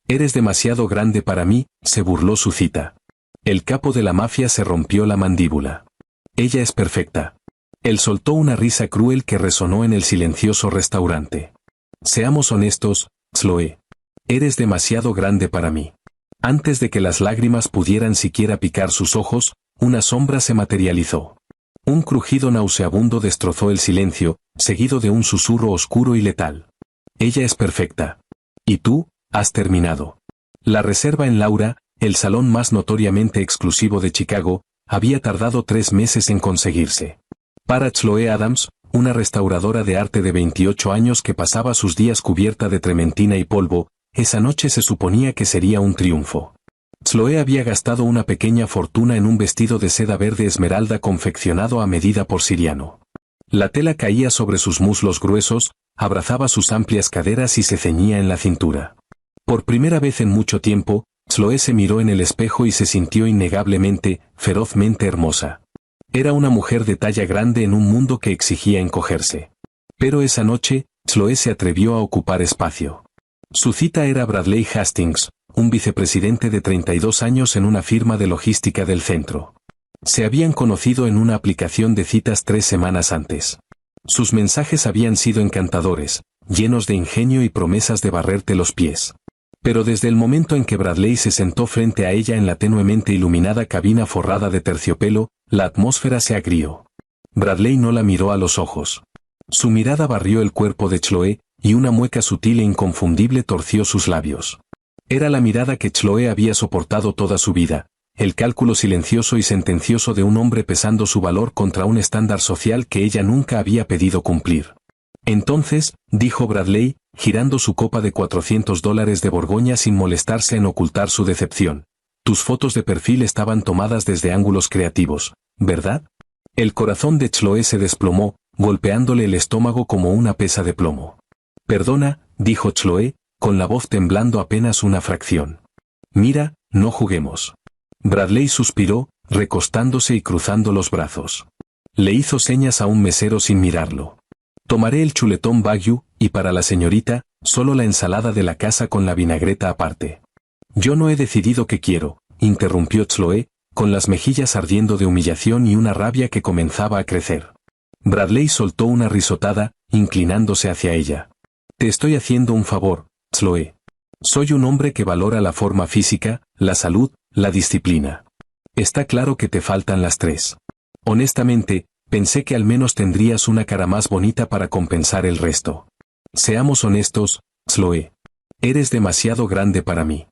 Eres demasiado grande para mí, se burló su cita. El capo de la mafia se rompió la mandíbula. Ella es perfecta. Él soltó una risa cruel que resonó en el silencioso restaurante. Seamos honestos, Chloe. Eres demasiado grande para mí. Antes de que las lágrimas pudieran siquiera picar sus ojos, una sombra se materializó. Un crujido nauseabundo destrozó el silencio, seguido de un susurro oscuro y letal. Ella es perfecta. Y tú, has terminado. La reserva en Laura, el salón más notoriamente exclusivo de Chicago, había tardado 3 meses en conseguirse. Para Chloe Adams, una restauradora de arte de 28 años que pasaba sus días cubierta de trementina y polvo, esa noche se suponía que sería un triunfo. Chloe había gastado una pequeña fortuna en un vestido de seda verde esmeralda confeccionado a medida por Siriano. La tela caía sobre sus muslos gruesos, abrazaba sus amplias caderas y se ceñía en la cintura. Por primera vez en mucho tiempo, Chloe se miró en el espejo y se sintió innegablemente, ferozmente hermosa. Era una mujer de talla grande en un mundo que exigía encogerse. Pero esa noche, Chloe se atrevió a ocupar espacio. Su cita era Bradley Hastings, un vicepresidente de 32 años en una firma de logística del centro. Se habían conocido en una aplicación de citas 3 semanas antes. Sus mensajes habían sido encantadores, llenos de ingenio y promesas de barrerte los pies. Pero desde el momento en que Bradley se sentó frente a ella en la tenuemente iluminada cabina forrada de terciopelo, la atmósfera se agrió. Bradley no la miró a los ojos. Su mirada barrió el cuerpo de Chloe, y una mueca sutil e inconfundible torció sus labios. Era la mirada que Chloe había soportado toda su vida, el cálculo silencioso y sentencioso de un hombre pesando su valor contra un estándar social que ella nunca había pedido cumplir. Entonces, dijo Bradley, girando su copa de $400 de Borgoña sin molestarse en ocultar su decepción. Tus fotos de perfil estaban tomadas desde ángulos creativos, ¿verdad? El corazón de Chloe se desplomó, golpeándole el estómago como una pesa de plomo. Perdona, dijo Chloe, con la voz temblando apenas una fracción. Mira, no juguemos. Bradley suspiró, recostándose y cruzando los brazos. Le hizo señas a un mesero sin mirarlo. Tomaré el chuletón Wagyu, y para la señorita, solo la ensalada de la casa con la vinagreta aparte. Yo no he decidido qué quiero, interrumpió Chloe, con las mejillas ardiendo de humillación y una rabia que comenzaba a crecer. Bradley soltó una risotada, inclinándose hacia ella. Te estoy haciendo un favor, Chloe. Soy un hombre que valora la forma física, la salud, la disciplina. Está claro que te faltan las 3. Honestamente, pensé que al menos tendrías una cara más bonita para compensar el resto. Seamos honestos, Chloe. Eres demasiado grande para mí.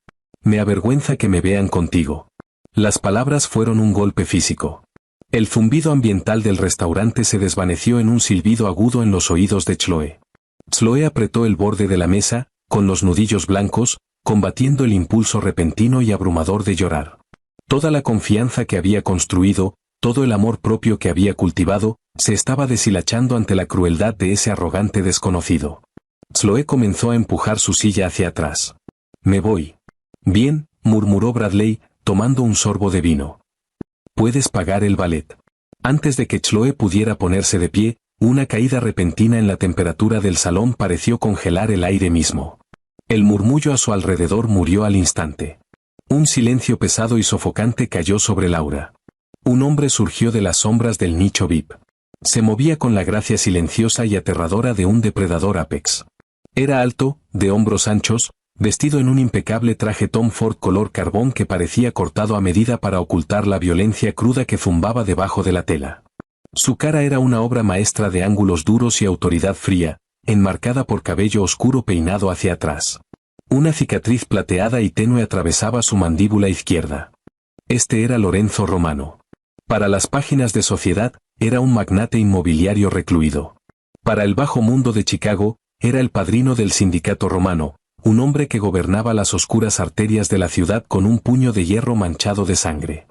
Me avergüenza que me vean contigo. Las palabras fueron un golpe físico. El zumbido ambiental del restaurante se desvaneció en un silbido agudo en los oídos de Chloe. Chloe apretó el borde de la mesa, con los nudillos blancos, combatiendo el impulso repentino y abrumador de llorar. Toda la confianza que había construido, todo el amor propio que había cultivado, se estaba deshilachando ante la crueldad de ese arrogante desconocido. Chloe comenzó a empujar su silla hacia atrás. Me voy. Bien, murmuró Bradley, tomando un sorbo de vino. Puedes pagar el ballet. Antes de que Chloe pudiera ponerse de pie, una caída repentina en la temperatura del salón pareció congelar el aire mismo. El murmullo a su alrededor murió al instante. Un silencio pesado y sofocante cayó sobre Laura. Un hombre surgió de las sombras del nicho VIP. Se movía con la gracia silenciosa y aterradora de un depredador apex. Era alto, de hombros anchos, vestido en un impecable traje Tom Ford color carbón que parecía cortado a medida para ocultar la violencia cruda que zumbaba debajo de la tela. Su cara era una obra maestra de ángulos duros y autoridad fría, enmarcada por cabello oscuro peinado hacia atrás. Una cicatriz plateada y tenue atravesaba su mandíbula izquierda. Este era Lorenzo Romano. Para las páginas de Sociedad, era un magnate inmobiliario recluido. Para el bajo mundo de Chicago, era el padrino del sindicato romano, un hombre que gobernaba las oscuras arterias de la ciudad con un puño de hierro manchado de sangre.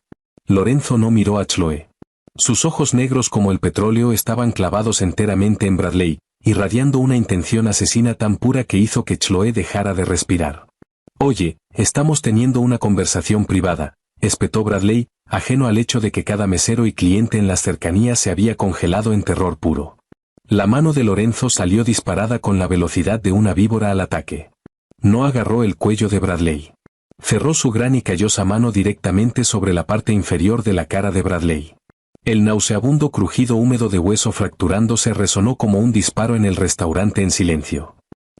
Lorenzo no miró a Chloe. Sus ojos negros como el petróleo estaban clavados enteramente en Bradley, irradiando una intención asesina tan pura que hizo que Chloe dejara de respirar. Oye, estamos teniendo una conversación privada, espetó Bradley, ajeno al hecho de que cada mesero y cliente en las cercanías se había congelado en terror puro. La mano de Lorenzo salió disparada con la velocidad de una víbora al ataque. No agarró el cuello de Bradley. Cerró su gran y callosa mano directamente sobre la parte inferior de la cara de Bradley. El nauseabundo crujido húmedo de hueso fracturándose resonó como un disparo en el restaurante en silencio.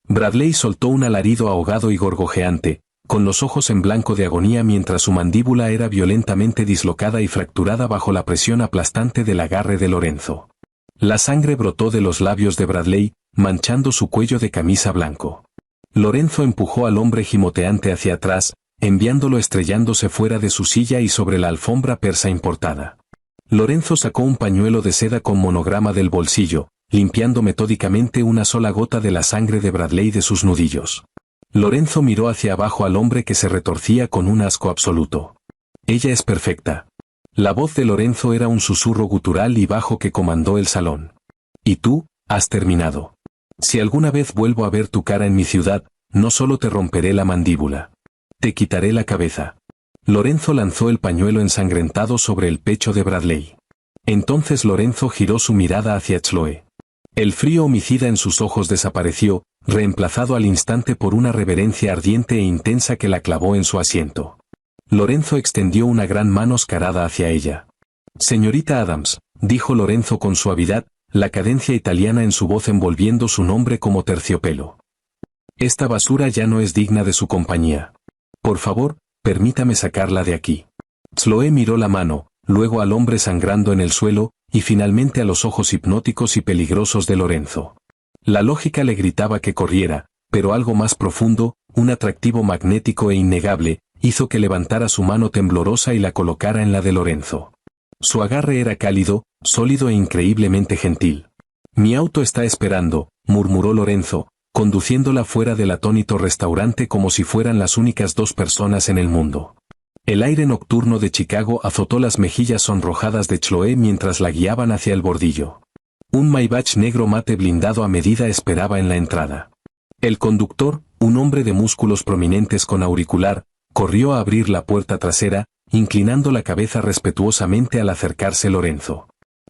Bradley soltó un alarido ahogado y gorgojeante, con los ojos en blanco de agonía mientras su mandíbula era violentamente dislocada y fracturada bajo la presión aplastante del agarre de Lorenzo. La sangre brotó de los labios de Bradley, manchando su cuello de camisa blanco. Lorenzo empujó al hombre gimoteante hacia atrás, enviándolo estrellándose fuera de su silla y sobre la alfombra persa importada. Lorenzo sacó un pañuelo de seda con monograma del bolsillo, limpiando metódicamente una sola gota de la sangre de Bradley de sus nudillos. Lorenzo miró hacia abajo al hombre que se retorcía con un asco absoluto. Ella es perfecta. La voz de Lorenzo era un susurro gutural y bajo que comandó el salón. Y tú, has terminado. Si alguna vez vuelvo a ver tu cara en mi ciudad, no solo te romperé la mandíbula. Te quitaré la cabeza. Lorenzo lanzó el pañuelo ensangrentado sobre el pecho de Bradley. Entonces Lorenzo giró su mirada hacia Chloe. El frío homicida en sus ojos desapareció, reemplazado al instante por una reverencia ardiente e intensa que la clavó en su asiento. Lorenzo extendió una gran mano oscarada hacia ella. Señorita Adams, dijo Lorenzo con suavidad, la cadencia italiana en su voz envolviendo su nombre como terciopelo. Esta basura ya no es digna de su compañía. Por favor, permítame sacarla de aquí. Chloe miró la mano, luego al hombre sangrando en el suelo, y finalmente a los ojos hipnóticos y peligrosos de Lorenzo. La lógica le gritaba que corriera, pero algo más profundo, un atractivo magnético e innegable, hizo que levantara su mano temblorosa y la colocara en la de Lorenzo. Su agarre era cálido, sólido e increíblemente gentil. Mi auto está esperando, murmuró Lorenzo, conduciéndola fuera del atónito restaurante como si fueran las únicas dos personas en el mundo. El aire nocturno de Chicago azotó las mejillas sonrojadas de Chloe mientras la guiaban hacia el bordillo. Un Maybach negro mate blindado a medida esperaba en la entrada. El conductor, un hombre de músculos prominentes con auricular, corrió a abrir la puerta trasera, inclinando la cabeza respetuosamente al acercarse Lorenzo.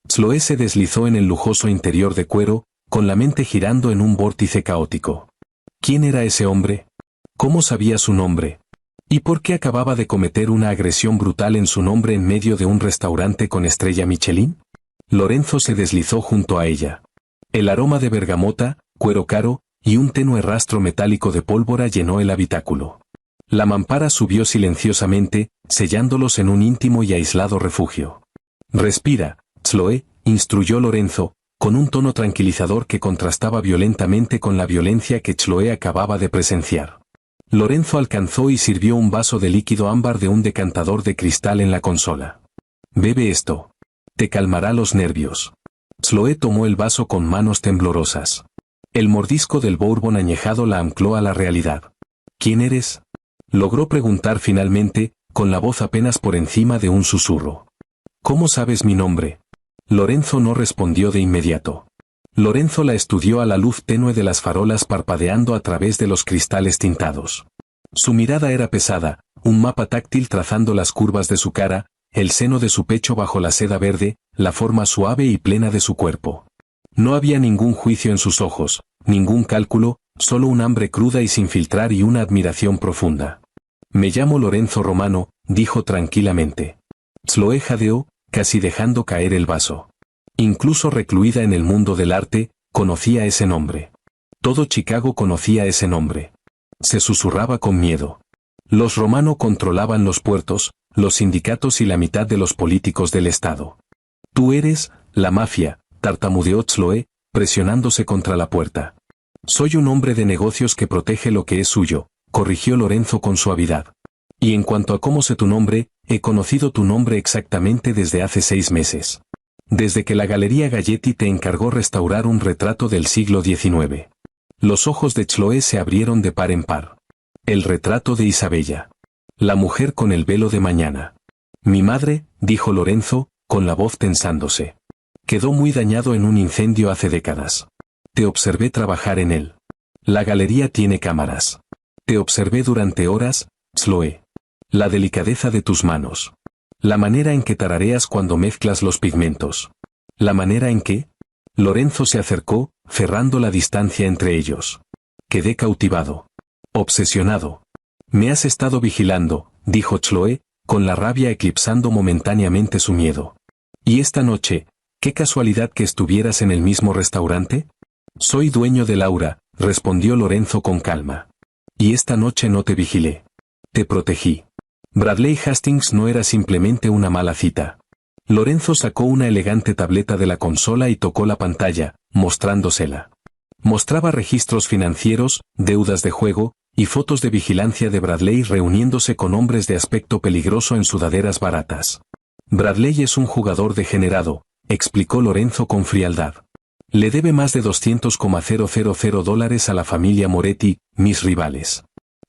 Chloe se deslizó en el lujoso interior de cuero, con la mente girando en un vórtice caótico. ¿Quién era ese hombre? ¿Cómo sabía su nombre? ¿Y por qué acababa de cometer una agresión brutal en su nombre en medio de un restaurante con estrella Michelin? Lorenzo se deslizó junto a ella. El aroma de bergamota, cuero caro, y un tenue rastro metálico de pólvora llenó el habitáculo. La mampara subió silenciosamente, sellándolos en un íntimo y aislado refugio. Respira, Chloe, instruyó Lorenzo, con un tono tranquilizador que contrastaba violentamente con la violencia que Chloe acababa de presenciar. Lorenzo alcanzó y sirvió un vaso de líquido ámbar de un decantador de cristal en la consola. Bebe esto. Te calmará los nervios. Chloe tomó el vaso con manos temblorosas. El mordisco del bourbon añejado la ancló a la realidad. ¿Quién eres? Logró preguntar finalmente, con la voz apenas por encima de un susurro. ¿Cómo sabes mi nombre? Lorenzo no respondió de inmediato. Lorenzo la estudió a la luz tenue de las farolas parpadeando a través de los cristales tintados. Su mirada era pesada, un mapa táctil trazando las curvas de su cara, el seno de su pecho bajo la seda verde, la forma suave y plena de su cuerpo. No había ningún juicio en sus ojos, ningún cálculo, solo un hambre cruda y sin filtrar y una admiración profunda. Me llamo Lorenzo Romano, dijo tranquilamente. Chloe jadeó, casi dejando caer el vaso. Incluso recluida en el mundo del arte, conocía ese nombre. Todo Chicago conocía ese nombre. Se susurraba con miedo. Los Romano controlaban los puertos, los sindicatos y la mitad de los políticos del estado. Tú eres, la mafia, tartamudeó Chloe, presionándose contra la puerta. Soy un hombre de negocios que protege lo que es suyo, corrigió Lorenzo con suavidad. Y en cuanto a cómo sé tu nombre, he conocido tu nombre exactamente desde hace 6 meses. Desde que la Galería Galletti te encargó restaurar un retrato del siglo XIX. Los ojos de Chloe se abrieron de par en par. El retrato de Isabella. La mujer con el velo de mañana. Mi madre, dijo Lorenzo, con la voz tensándose. Quedó muy dañado en un incendio hace décadas. Te observé trabajar en él. La galería tiene cámaras. Te observé durante horas, Chloe. La delicadeza de tus manos. La manera en que tarareas cuando mezclas los pigmentos. La manera en que... Lorenzo se acercó, cerrando la distancia entre ellos. Quedé cautivado. Obsesionado. Me has estado vigilando, dijo Chloe, con la rabia eclipsando momentáneamente su miedo. ¿Y esta noche, qué casualidad que estuvieras en el mismo restaurante? Soy dueño de Laura, respondió Lorenzo con calma. Y esta noche no te vigilé. Te protegí. Bradley Hastings no era simplemente una mala cita. Lorenzo sacó una elegante tableta de la consola y tocó la pantalla, mostrándosela. Mostraba registros financieros, deudas de juego, y fotos de vigilancia de Bradley reuniéndose con hombres de aspecto peligroso en sudaderas baratas. Bradley es un jugador degenerado, explicó Lorenzo con frialdad. Le debe más de $200,000 a la familia Moretti, mis rivales.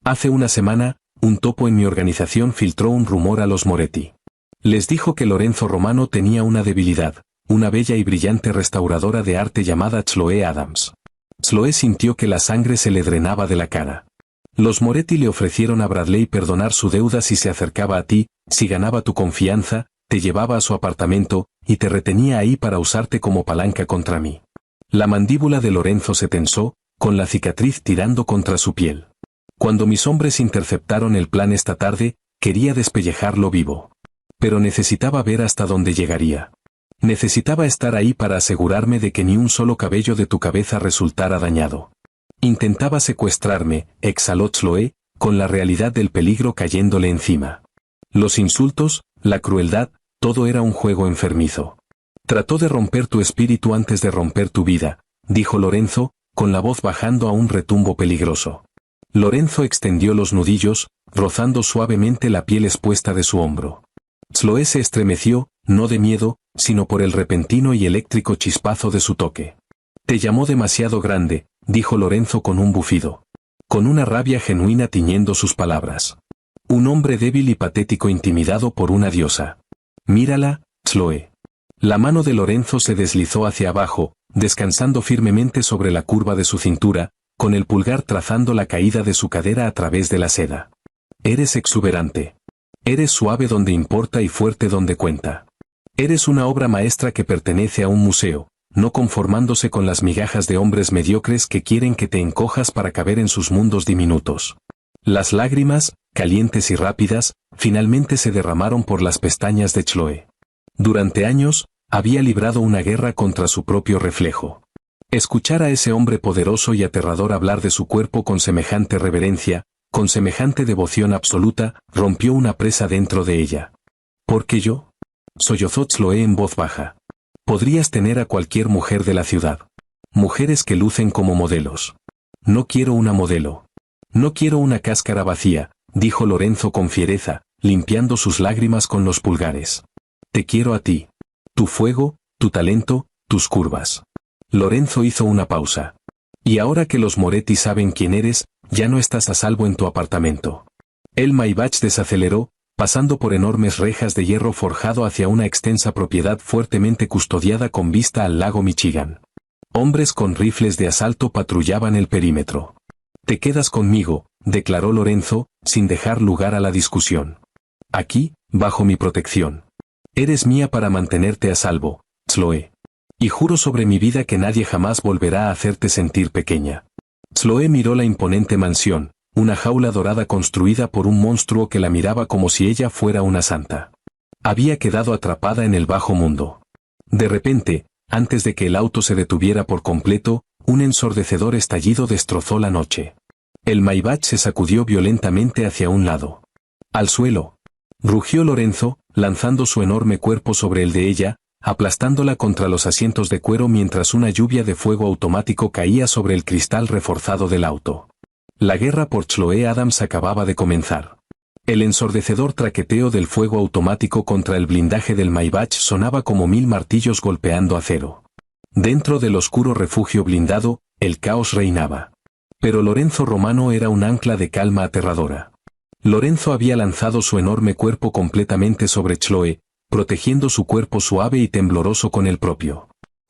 Hace una semana, un topo en mi organización filtró un rumor a los Moretti. Les dijo que Lorenzo Romano tenía una debilidad, una bella y brillante restauradora de arte llamada Chloe Adams. Chloe sintió que la sangre se le drenaba de la cara. Los Moretti le ofrecieron a Bradley perdonar su deuda si se acercaba a ti, si ganaba tu confianza, te llevaba a su apartamento, y te retenía ahí para usarte como palanca contra mí. La mandíbula de Lorenzo se tensó, con la cicatriz tirando contra su piel. Cuando mis hombres interceptaron el plan esta tarde, quería despellejarlo vivo. Pero necesitaba ver hasta dónde llegaría. Necesitaba estar ahí para asegurarme de que ni un solo cabello de tu cabeza resultara dañado. Intentaba secuestrarme, exhaló Chloe, con la realidad del peligro cayéndole encima. Los insultos, la crueldad, todo era un juego enfermizo. Trató de romper tu espíritu antes de romper tu vida, dijo Lorenzo, con la voz bajando a un retumbo peligroso. Lorenzo extendió los nudillos, rozando suavemente la piel expuesta de su hombro. Chloe se estremeció, no de miedo, sino por el repentino y eléctrico chispazo de su toque. Te llamó demasiado grande, dijo Lorenzo con un bufido. Con una rabia genuina tiñendo sus palabras. Un hombre débil y patético intimidado por una diosa. Mírala, Chloe. La mano de Lorenzo se deslizó hacia abajo, descansando firmemente sobre la curva de su cintura, con el pulgar trazando la caída de su cadera a través de la seda. Eres exuberante. Eres suave donde importa y fuerte donde cuenta. Eres una obra maestra que pertenece a un museo, no conformándose con las migajas de hombres mediocres que quieren que te encojas para caber en sus mundos diminutos. Las lágrimas, calientes y rápidas, finalmente se derramaron por las pestañas de Chloe. Durante años, había librado una guerra contra su propio reflejo. Escuchar a ese hombre poderoso y aterrador hablar de su cuerpo con semejante reverencia, con semejante devoción absoluta, rompió una presa dentro de ella. ¿Por qué yo? Sollozó Chloe en voz baja. Podrías tener a cualquier mujer de la ciudad. Mujeres que lucen como modelos. No quiero una modelo. No quiero una cáscara vacía, dijo Lorenzo con fiereza, limpiando sus lágrimas con los pulgares. Te quiero a ti. Tu fuego, tu talento, tus curvas. Lorenzo hizo una pausa. Y ahora que los Moretti saben quién eres, ya no estás a salvo en tu apartamento. El Maybach desaceleró, pasando por enormes rejas de hierro forjado hacia una extensa propiedad fuertemente custodiada con vista al lago Michigan. Hombres con rifles de asalto patrullaban el perímetro. Te quedas conmigo, declaró Lorenzo, sin dejar lugar a la discusión. Aquí, bajo mi protección. Eres mía para mantenerte a salvo, Chloe. Y juro sobre mi vida que nadie jamás volverá a hacerte sentir pequeña. Chloe miró la imponente mansión, una jaula dorada construida por un monstruo que la miraba como si ella fuera una santa. Había quedado atrapada en el bajo mundo. De repente, antes de que el auto se detuviera por completo, un ensordecedor estallido destrozó la noche. El Maybach se sacudió violentamente hacia un lado. Al suelo. Rugió Lorenzo, lanzando su enorme cuerpo sobre el de ella, aplastándola contra los asientos de cuero mientras una lluvia de fuego automático caía sobre el cristal reforzado del auto. La guerra por Chloe Adams acababa de comenzar. El ensordecedor traqueteo del fuego automático contra el blindaje del Maybach sonaba como 1000 martillos golpeando acero. Dentro del oscuro refugio blindado, el caos reinaba. Pero Lorenzo Romano era un ancla de calma aterradora. Lorenzo había lanzado su enorme cuerpo completamente sobre Chloe, protegiendo su cuerpo suave y tembloroso con el propio.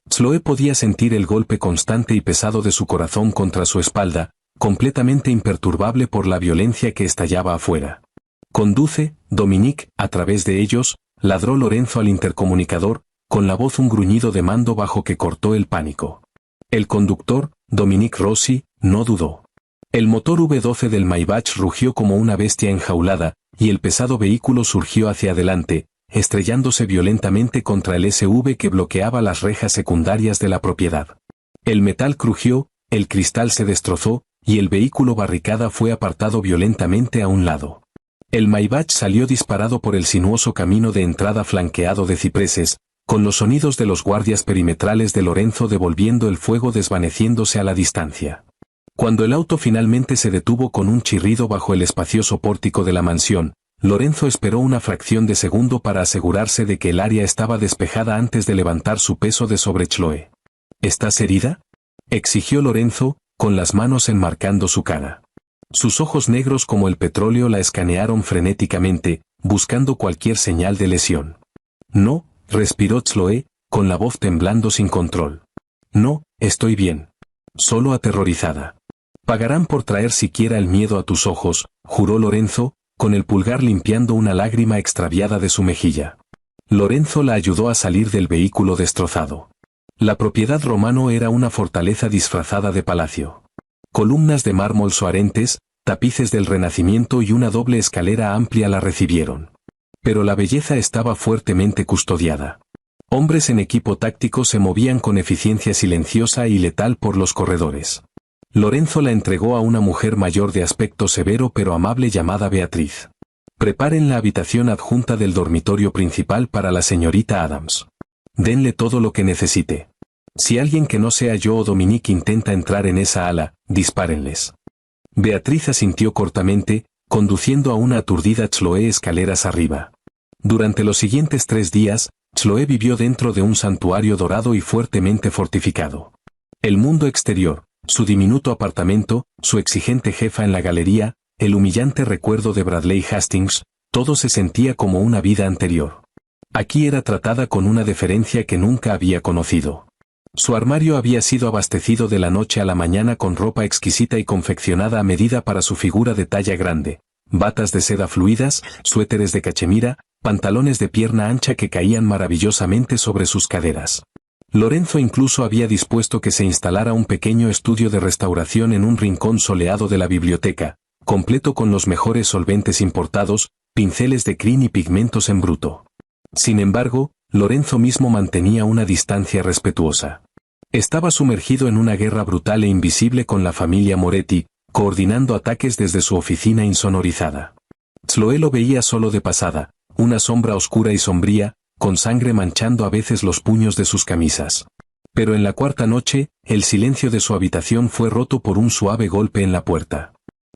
Chloe podía sentir el golpe constante y pesado de su corazón contra su espalda, completamente imperturbable por la violencia que estallaba afuera. Conduce, Dominique, a través de ellos, ladró Lorenzo al intercomunicador, con la voz un gruñido de mando bajo que cortó el pánico. El conductor, Dominique Rossi, no dudó. El motor V12 del Maybach rugió como una bestia enjaulada, y el pesado vehículo surgió hacia adelante, estrellándose violentamente contra el SUV que bloqueaba las rejas secundarias de la propiedad. El metal crujió, el cristal se destrozó, y el vehículo barricada fue apartado violentamente a un lado. El Maybach salió disparado por el sinuoso camino de entrada flanqueado de cipreses, con los sonidos de los guardias perimetrales de Lorenzo devolviendo el fuego desvaneciéndose a la distancia. Cuando el auto finalmente se detuvo con un chirrido bajo el espacioso pórtico de la mansión, Lorenzo esperó una fracción de segundo para asegurarse de que el área estaba despejada antes de levantar su peso de sobre Chloe. ¿Estás herida?, exigió Lorenzo, con las manos enmarcando su cara. Sus ojos negros como el petróleo la escanearon frenéticamente, buscando cualquier señal de lesión. No, respiró Chloe, con la voz temblando sin control. No, estoy bien. Solo aterrorizada. Pagarán por traer siquiera el miedo a tus ojos, juró Lorenzo, con el pulgar limpiando una lágrima extraviada de su mejilla. Lorenzo la ayudó a salir del vehículo destrozado. La propiedad romano era una fortaleza disfrazada de palacio. Columnas de mármol soarentes, tapices del Renacimiento y una doble escalera amplia la recibieron. Pero la belleza estaba fuertemente custodiada. Hombres en equipo táctico se movían con eficiencia silenciosa y letal por los corredores. Lorenzo la entregó a una mujer mayor de aspecto severo pero amable llamada Beatriz. Preparen la habitación adjunta del dormitorio principal para la señorita Adams. Denle todo lo que necesite. Si alguien que no sea yo o Dominique intenta entrar en esa ala, dispárenles. Beatriz asintió cortamente, conduciendo a una aturdida Chloe escaleras arriba. Durante los siguientes 3 días, Chloe vivió dentro de un santuario dorado y fuertemente fortificado. El mundo exterior, su diminuto apartamento, su exigente jefa en la galería, el humillante recuerdo de Bradley Hastings, todo se sentía como una vida anterior. Aquí era tratada con una deferencia que nunca había conocido. Su armario había sido abastecido de la noche a la mañana con ropa exquisita y confeccionada a medida para su figura de talla grande, batas de seda fluidas, suéteres de cachemira, pantalones de pierna ancha que caían maravillosamente sobre sus caderas. Lorenzo incluso había dispuesto que se instalara un pequeño estudio de restauración en un rincón soleado de la biblioteca, completo con los mejores solventes importados, pinceles de crin y pigmentos en bruto. Sin embargo, Lorenzo mismo mantenía una distancia respetuosa. Estaba sumergido en una guerra brutal e invisible con la familia Moretti, coordinando ataques desde su oficina insonorizada. Chloe lo veía solo de pasada, una sombra oscura y sombría, con sangre manchando a veces los puños de sus camisas. Pero en la 4ª noche, el silencio de su habitación fue roto por un suave golpe en la puerta.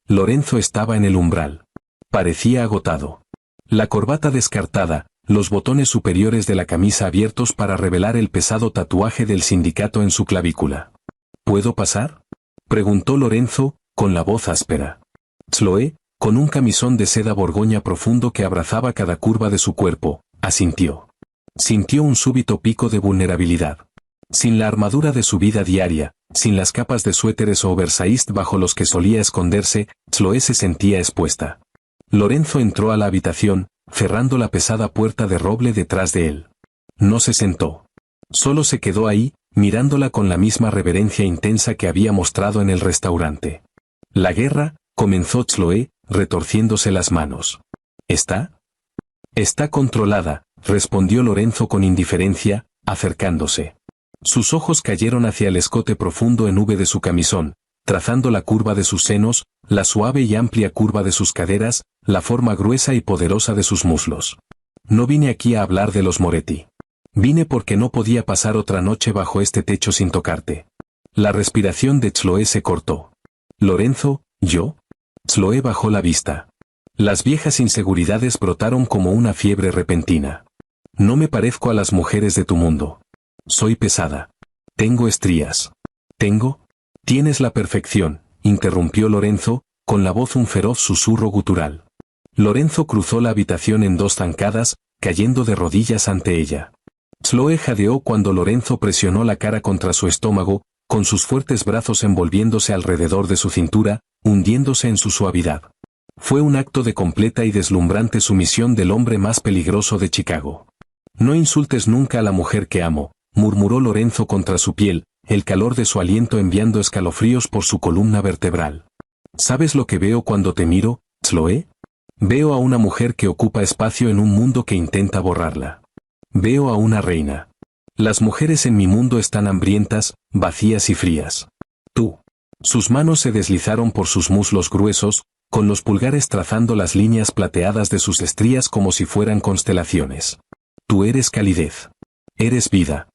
Lorenzo estaba en el umbral. Parecía agotado. La corbata descartada, los botones superiores de la camisa abiertos para revelar el pesado tatuaje del sindicato en su clavícula. ¿Puedo pasar?, preguntó Lorenzo, con la voz áspera. Chloe, con un camisón de seda borgoña profundo que abrazaba cada curva de su cuerpo, asintió. Sintió un súbito pico de vulnerabilidad. Sin la armadura de su vida diaria, sin las capas de suéteres oversized bajo los que solía esconderse, Chloe se sentía expuesta. Lorenzo entró a la habitación, cerrando la pesada puerta de roble detrás de él. No se sentó. Solo se quedó ahí, mirándola con la misma reverencia intensa que había mostrado en el restaurante. La guerra, comenzó Chloe, retorciéndose las manos. ¿Está? Está controlada, respondió Lorenzo con indiferencia, acercándose. Sus ojos cayeron hacia el escote profundo en V de su camisón, trazando la curva de sus senos, la suave y amplia curva de sus caderas, la forma gruesa y poderosa de sus muslos. No vine aquí a hablar de los Moretti. Vine porque no podía pasar otra noche bajo este techo sin tocarte. La respiración de Chloe se cortó. Lorenzo, ¿yo? Chloe bajó la vista. Las viejas inseguridades brotaron como una fiebre repentina. No me parezco a las mujeres de tu mundo. Soy pesada. Tengo estrías. Tienes la perfección, interrumpió Lorenzo, con la voz un feroz susurro gutural. Lorenzo cruzó la habitación en 2 zancadas, cayendo de rodillas ante ella. Chloe jadeó cuando Lorenzo presionó la cara contra su estómago, con sus fuertes brazos envolviéndose alrededor de su cintura, hundiéndose en su suavidad. Fue un acto de completa y deslumbrante sumisión del hombre más peligroso de Chicago. No insultes nunca a la mujer que amo, murmuró Lorenzo contra su piel, el calor de su aliento enviando escalofríos por su columna vertebral. ¿Sabes lo que veo cuando te miro, Chloe? Veo a una mujer que ocupa espacio en un mundo que intenta borrarla. Veo a una reina. Las mujeres en mi mundo están hambrientas, vacías y frías. Tú. Sus manos se deslizaron por sus muslos gruesos, con los pulgares trazando las líneas plateadas de sus estrías como si fueran constelaciones. Tú eres calidez. Eres vida.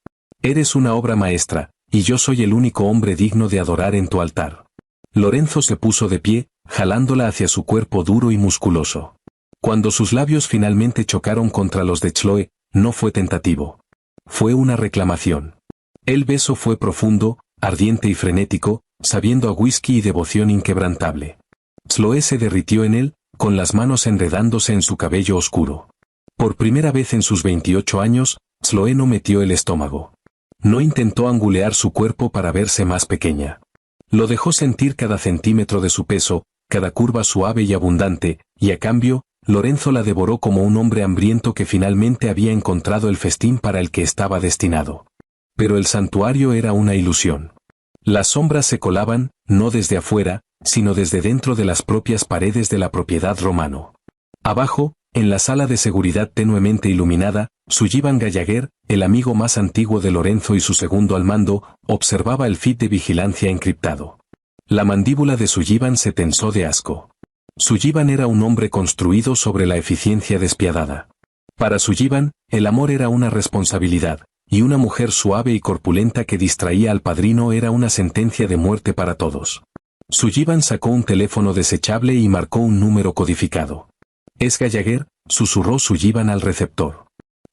Eres una obra maestra, y yo soy el único hombre digno de adorar en tu altar. Lorenzo se puso de pie, jalándola hacia su cuerpo duro y musculoso. Cuando sus labios finalmente chocaron contra los de Chloe, no fue tentativo. Fue una reclamación. El beso fue profundo, ardiente y frenético, sabiendo a whisky y devoción inquebrantable. Chloe se derritió en él, con las manos enredándose en su cabello oscuro. Por primera vez en sus 28 años, Chloe no metió el estómago. No intentó angulear su cuerpo para verse más pequeña. Lo dejó sentir cada centímetro de su peso, cada curva suave y abundante, y a cambio, Lorenzo la devoró como un hombre hambriento que finalmente había encontrado el festín para el que estaba destinado. Pero el santuario era una ilusión. Las sombras se colaban, no desde afuera, sino desde dentro de las propias paredes de la propiedad Romano. Abajo, en la sala de seguridad tenuemente iluminada, Sullivan Gallagher, el amigo más antiguo de Lorenzo y su segundo al mando, observaba el feed de vigilancia encriptado. La mandíbula de Sullivan se tensó de asco. Sullivan era un hombre construido sobre la eficiencia despiadada. Para Sullivan, el amor era una responsabilidad, y una mujer suave y corpulenta que distraía al padrino era una sentencia de muerte para todos. Sullivan sacó un teléfono desechable y marcó un número codificado. «Es Gallagher», susurró Sullivan al receptor.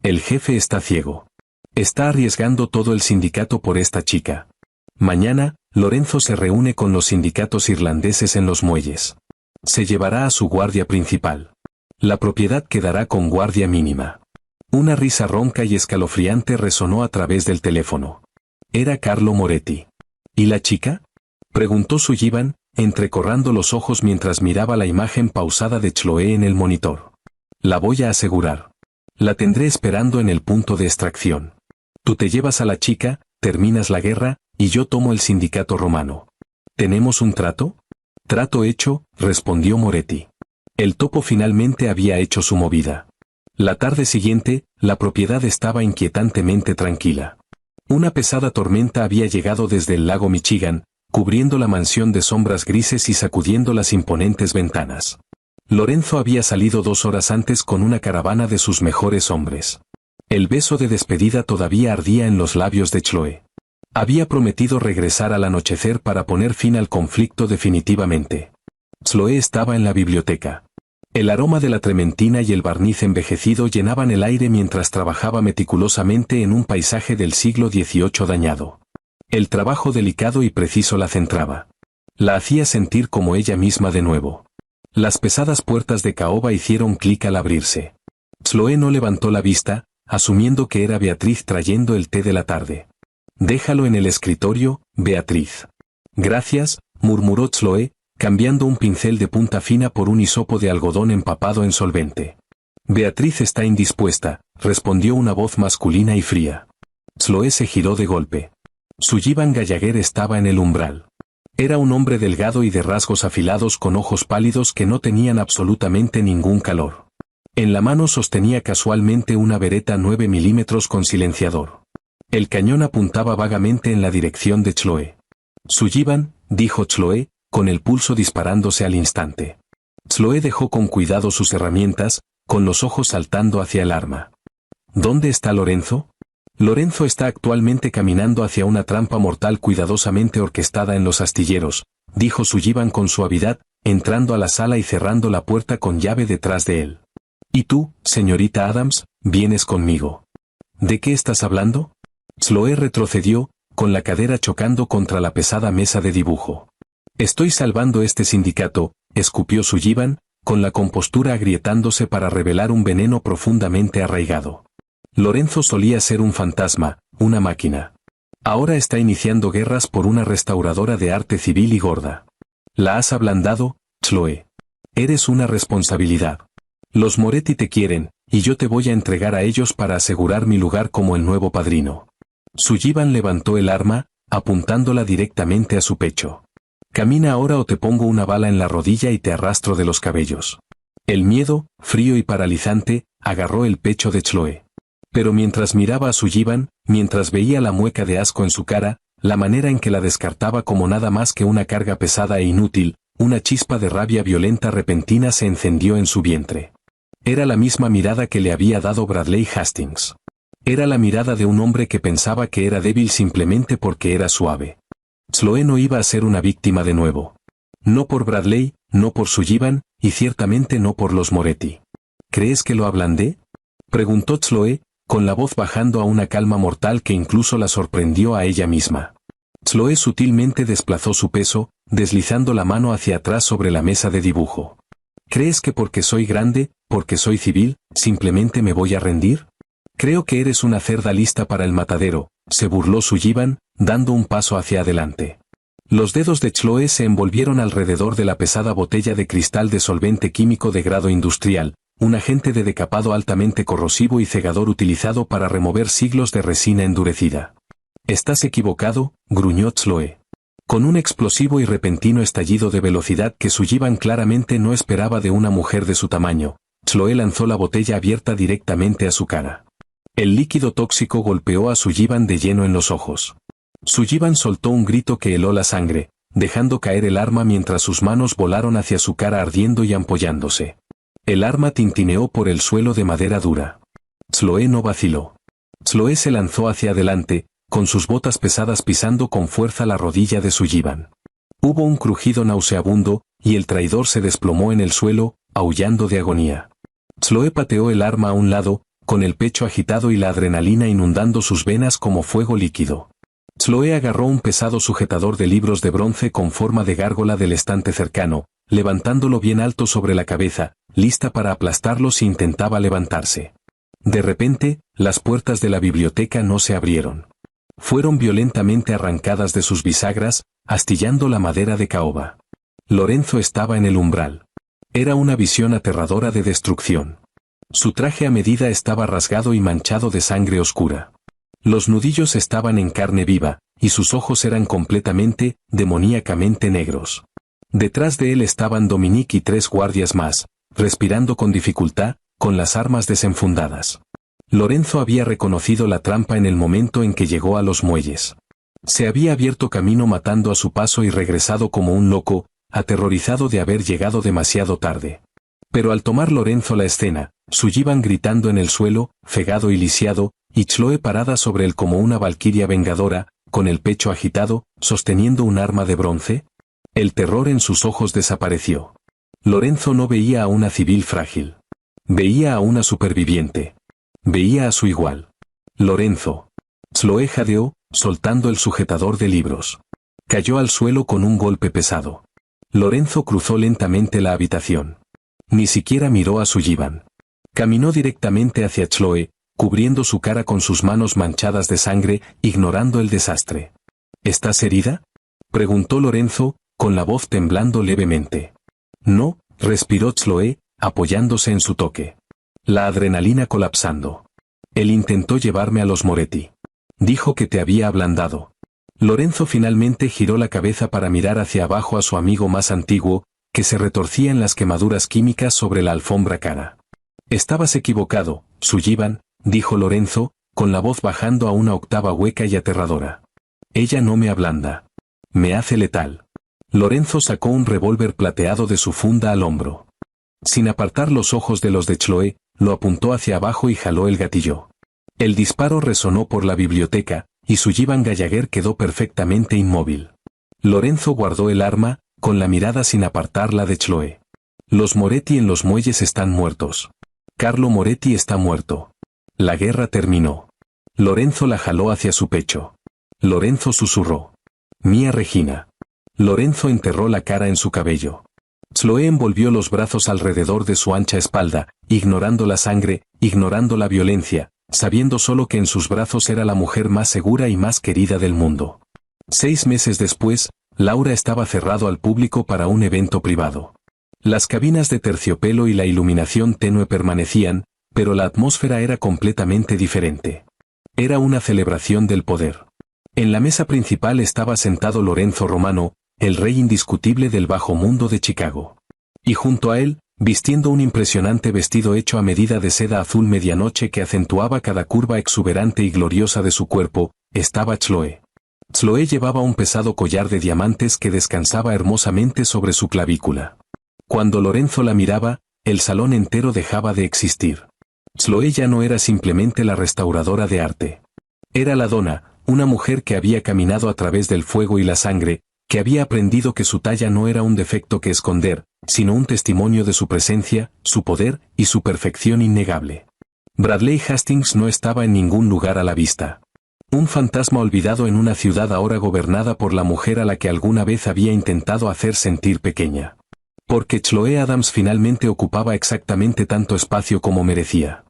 «El jefe está ciego. Está arriesgando todo el sindicato por esta chica. Mañana, Lorenzo se reúne con los sindicatos irlandeses en los muelles. Se llevará a su guardia principal. La propiedad quedará con guardia mínima». Una risa ronca y escalofriante resonó a través del teléfono. Era Carlo Moretti. «¿Y la chica?», preguntó Sullivan, entrecorrando los ojos mientras miraba la imagen pausada de Chloe en el monitor. «La voy a asegurar. La tendré esperando en el punto de extracción. Tú te llevas a la chica, terminas la guerra, y yo tomo el sindicato romano. ¿Tenemos un trato?». «Trato hecho», respondió Moretti. El topo finalmente había hecho su movida. La tarde siguiente, la propiedad estaba inquietantemente tranquila. Una pesada tormenta había llegado desde el lago Michigan, cubriendo la mansión de sombras grises y sacudiendo las imponentes ventanas. Lorenzo había salido 2 horas antes con una caravana de sus mejores hombres. El beso de despedida todavía ardía en los labios de Chloe. Había prometido regresar al anochecer para poner fin al conflicto definitivamente. Chloe estaba en la biblioteca. El aroma de la trementina y el barniz envejecido llenaban el aire mientras trabajaba meticulosamente en un paisaje del siglo XVIII dañado. El trabajo delicado y preciso la centraba. La hacía sentir como ella misma de nuevo. Las pesadas puertas de caoba hicieron clic al abrirse. Chloe no levantó la vista, asumiendo que era Beatriz trayendo el té de la tarde. «Déjalo en el escritorio, Beatriz». «Gracias», murmuró Chloe, cambiando un pincel de punta fina por un hisopo de algodón empapado en solvente. «Beatriz está indispuesta», respondió una voz masculina y fría. Chloe se giró de golpe. Sullivan Gallagher estaba en el umbral. Era un hombre delgado y de rasgos afilados con ojos pálidos que no tenían absolutamente ningún calor. En la mano sostenía casualmente una Beretta 9 milímetros con silenciador. El cañón apuntaba vagamente en la dirección de Chloe. «Sullivan», dijo Chloe, con el pulso disparándose al instante. Chloe dejó con cuidado sus herramientas, con los ojos saltando hacia el arma. «¿Dónde está Lorenzo?». «Lorenzo está actualmente caminando hacia una trampa mortal cuidadosamente orquestada en los astilleros», dijo Sullivan con suavidad, entrando a la sala y cerrando la puerta con llave detrás de él. «¿Y tú, señorita Adams, vienes conmigo?». «¿De qué estás hablando?». Chloe retrocedió, con la cadera chocando contra la pesada mesa de dibujo. «Estoy salvando este sindicato», escupió Sullivan, con la compostura agrietándose para revelar un veneno profundamente arraigado. Lorenzo solía ser un fantasma, una máquina. Ahora está iniciando guerras por una restauradora de arte civil y gorda. La has ablandado, Chloe. Eres una responsabilidad. Los Moretti te quieren, y yo te voy a entregar a ellos para asegurar mi lugar como el nuevo padrino. Sullivan levantó el arma, apuntándola directamente a su pecho. Camina ahora o te pongo una bala en la rodilla y te arrastro de los cabellos. El miedo, frío y paralizante, agarró el pecho de Chloe. Pero mientras miraba a Sullivan, mientras veía la mueca de asco en su cara, la manera en que la descartaba como nada más que una carga pesada e inútil, una chispa de rabia violenta repentina se encendió en su vientre. Era la misma mirada que le había dado Bradley Hastings. Era la mirada de un hombre que pensaba que era débil simplemente porque era suave. Chloe no iba a ser una víctima de nuevo. No por Bradley, no por Sullivan, y ciertamente no por los Moretti. ¿Crees que lo ablandé?, preguntó Chloe, con la voz bajando a una calma mortal que incluso la sorprendió a ella misma. Chloe sutilmente desplazó su peso, deslizando la mano hacia atrás sobre la mesa de dibujo. ¿Crees que porque soy grande, porque soy civil, simplemente me voy a rendir? Creo que eres una cerda lista para el matadero, se burló Sullivan, dando un paso hacia adelante. Los dedos de Chloe se envolvieron alrededor de la pesada botella de cristal de solvente químico de grado industrial, un agente de decapado altamente corrosivo y cegador utilizado para remover siglos de resina endurecida. Estás equivocado, gruñó Chloe. Con un explosivo y repentino estallido de velocidad que Sullivan claramente no esperaba de una mujer de su tamaño, Chloe lanzó la botella abierta directamente a su cara. El líquido tóxico golpeó a Sullivan de lleno en los ojos. Sullivan soltó un grito que heló la sangre, dejando caer el arma mientras sus manos volaron hacia su cara ardiendo y ampollándose. El arma tintineó por el suelo de madera dura. Chloe no vaciló. Chloe se lanzó hacia adelante, con sus botas pesadas pisando con fuerza la rodilla de Sullivan. Hubo un crujido nauseabundo, y el traidor se desplomó en el suelo, aullando de agonía. Chloe pateó el arma a un lado, con el pecho agitado y la adrenalina inundando sus venas como fuego líquido. Chloe agarró un pesado sujetador de libros de bronce con forma de gárgola del estante cercano, levantándolo bien alto sobre la cabeza, lista para aplastarlo si intentaba levantarse. De repente, las puertas de la biblioteca no se abrieron. Fueron violentamente arrancadas de sus bisagras, astillando la madera de caoba. Lorenzo estaba en el umbral. Era una visión aterradora de destrucción. Su traje a medida estaba rasgado y manchado de sangre oscura. Los nudillos estaban en carne viva, y sus ojos eran completamente, demoníacamente negros. Detrás de él estaban Dominique y 3 guardias más, respirando con dificultad, con las armas desenfundadas. Lorenzo había reconocido la trampa en el momento en que llegó a los muelles. Se había abierto camino matando a su paso y regresado como un loco, aterrorizado de haber llegado demasiado tarde. Pero al tomar Lorenzo la escena, Sullivan gritando en el suelo, cegado y lisiado, y Chloe parada sobre él como una valquiria vengadora, con el pecho agitado, sosteniendo un arma de bronce, el terror en sus ojos desapareció. Lorenzo no veía a una civil frágil. Veía a una superviviente. Veía a su igual. Lorenzo. Chloe jadeó, soltando el sujetador de libros. Cayó al suelo con un golpe pesado. Lorenzo cruzó lentamente la habitación. Ni siquiera miró a Sullivan. Caminó directamente hacia Chloe, cubriendo su cara con sus manos manchadas de sangre, ignorando el desastre. ¿Estás herida?, preguntó Lorenzo, con la voz temblando levemente. No, respiró Chloe, apoyándose en su toque. La adrenalina colapsando. Él intentó llevarme a los Moretti. Dijo que te había ablandado. Lorenzo finalmente giró la cabeza para mirar hacia abajo a su amigo más antiguo, que se retorcía en las quemaduras químicas sobre la alfombra cara. Estabas equivocado, Sullivan, dijo Lorenzo, con la voz bajando a una octava hueca y aterradora. Ella no me ablanda. Me hace letal. Lorenzo sacó un revólver plateado de su funda al hombro. Sin apartar los ojos de los de Chloe, lo apuntó hacia abajo y jaló el gatillo. El disparo resonó por la biblioteca, y Sullivan Gallagher quedó perfectamente inmóvil. Lorenzo guardó el arma, con la mirada sin apartarla de Chloe. Los Moretti en los muelles están muertos. Carlo Moretti está muerto. La guerra terminó. Lorenzo la jaló hacia su pecho. Lorenzo susurró. Mía Regina. Lorenzo enterró la cara en su cabello. Chloe envolvió los brazos alrededor de su ancha espalda, ignorando la sangre, ignorando la violencia, sabiendo solo que en sus brazos era la mujer más segura y más querida del mundo. 6 meses después, Laura estaba cerrado al público para un evento privado. Las cabinas de terciopelo y la iluminación tenue permanecían, pero la atmósfera era completamente diferente. Era una celebración del poder. En la mesa principal estaba sentado Lorenzo Romano, el rey indiscutible del bajo mundo de Chicago. Y junto a él, vistiendo un impresionante vestido hecho a medida de seda azul medianoche que acentuaba cada curva exuberante y gloriosa de su cuerpo, estaba Chloe. Chloe llevaba un pesado collar de diamantes que descansaba hermosamente sobre su clavícula. Cuando Lorenzo la miraba, el salón entero dejaba de existir. Chloe ya no era simplemente la restauradora de arte. Era la dona, una mujer que había caminado a través del fuego y la sangre, que había aprendido que su talla no era un defecto que esconder, sino un testimonio de su presencia, su poder y su perfección innegable. Bradley Hastings no estaba en ningún lugar a la vista. Un fantasma olvidado en una ciudad ahora gobernada por la mujer a la que alguna vez había intentado hacer sentir pequeña. Porque Chloe Adams finalmente ocupaba exactamente tanto espacio como merecía.